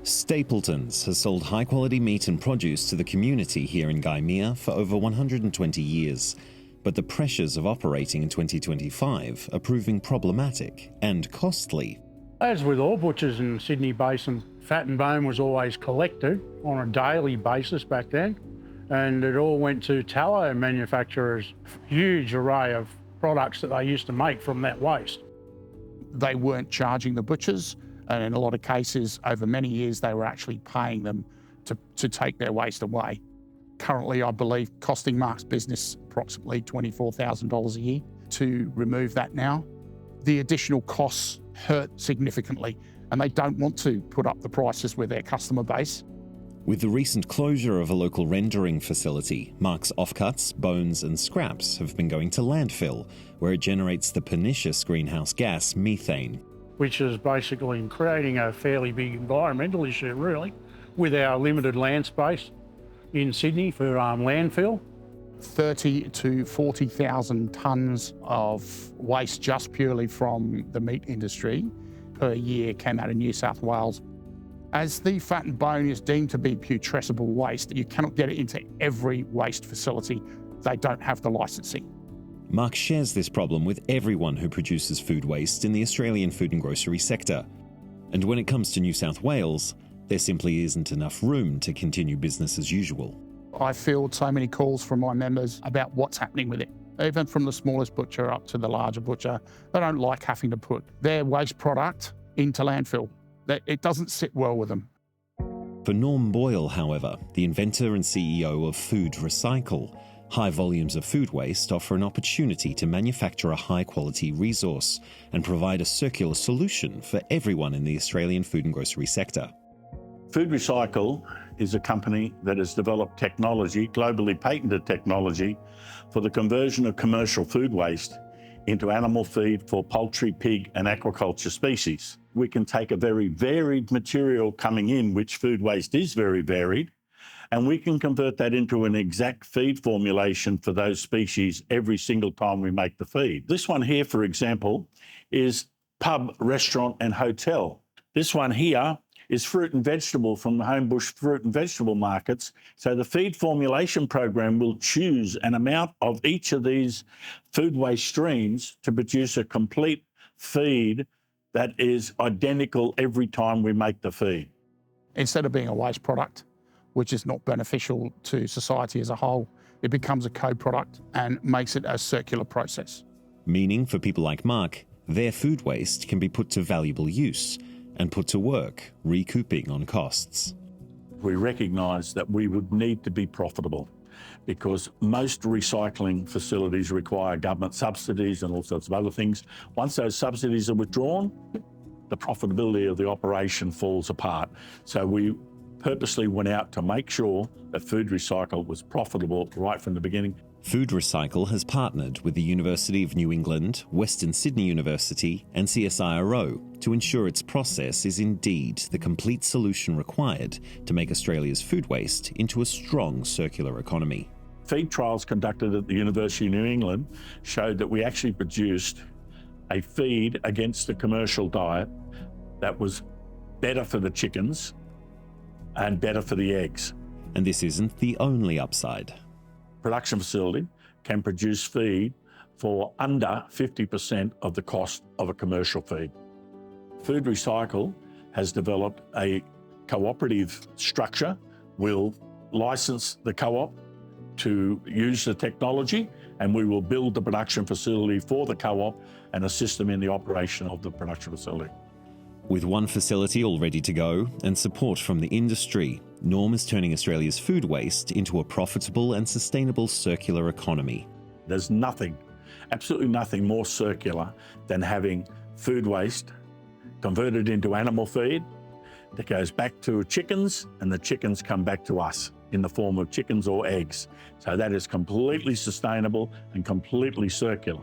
Stapleton's has sold high-quality meat and produce to the community here in Gymea for over 120 years. But the pressures of operating in 2025 are proving problematic and costly. As with all butchers in the Sydney Basin, fat and bone was always collected on a daily basis back then, and it all went to tallow manufacturers, huge array of products that they used to make from that waste. They weren't charging the butchers, and in a lot of cases, over many years, they were actually paying them to take their waste away. Currently, I believe, costing Mark's business approximately $24,000 a year to remove that now. The additional costs hurt significantly, and they don't want to put up the prices with their customer base. With the recent closure of a local rendering facility, Mark's offcuts, bones and scraps have been going to landfill, where it generates the pernicious greenhouse gas methane. Which is basically creating a fairly big environmental issue, really, with our limited land space in Sydney for landfill. 30 to 40,000 tonnes of waste just purely from the meat industry per year came out of New South Wales. As the fat and bone is deemed to be putrescible waste, you cannot get it into every waste facility. They don't have the licensing. Mark shares this problem with everyone who produces food waste in the Australian food and grocery sector. And when it comes to New South Wales, there simply isn't enough room to continue business as usual. I field so many calls from my members about what's happening with it. Even from the smallest butcher up to the larger butcher, they don't like having to put their waste product into landfill. It doesn't sit well with them. For Norm Boyle, however, the inventor and CEO of Food Recycle, high volumes of food waste offer an opportunity to manufacture a high-quality resource and provide a circular solution for everyone in the Australian food and grocery sector. Food Recycle is a company that has developed technology, globally patented technology, for the conversion of commercial food waste into animal feed for poultry, pig and aquaculture species. We can take a very varied material coming in, which food waste is very varied, and we can convert that into an exact feed formulation for those species every single time we make the feed. This one here, for example, is pub, restaurant and hotel. This one here is fruit and vegetable from the Homebush fruit and vegetable markets. So the feed formulation program will choose an amount of each of these food waste streams to produce a complete feed that is identical every time we make the feed. Instead of being a waste product, which is not beneficial to society as a whole, it becomes a co-product and makes it a circular process. Meaning for people like Mark, their food waste can be put to valuable use and put to work, recouping on costs. We recognise that we would need to be profitable because most recycling facilities require government subsidies and all sorts of other things. Once those subsidies are withdrawn, the profitability of the operation falls apart. So we purposely went out to make sure that Food Recycle was profitable right from the beginning. Food Recycle has partnered with the University of New England, Western Sydney University and CSIRO to ensure its process is indeed the complete solution required to make Australia's food waste into a strong circular economy. Feed trials conducted at the University of New England showed that we actually produced a feed against the commercial diet that was better for the chickens and better for the eggs. And this isn't the only upside. Production facility can produce feed for under 50% of the cost of a commercial feed. Food Recycle has developed a cooperative structure. We'll license the co-op to use the technology, and we will build the production facility for the co-op and assist them in the operation of the production facility. With one facility all ready to go and support from the industry, Norm is turning Australia's food waste into a profitable and sustainable circular economy. There's nothing, absolutely nothing more circular than having food waste converted into animal feed that goes back to chickens, and the chickens come back to us in the form of chickens or eggs. So that is completely sustainable and completely circular.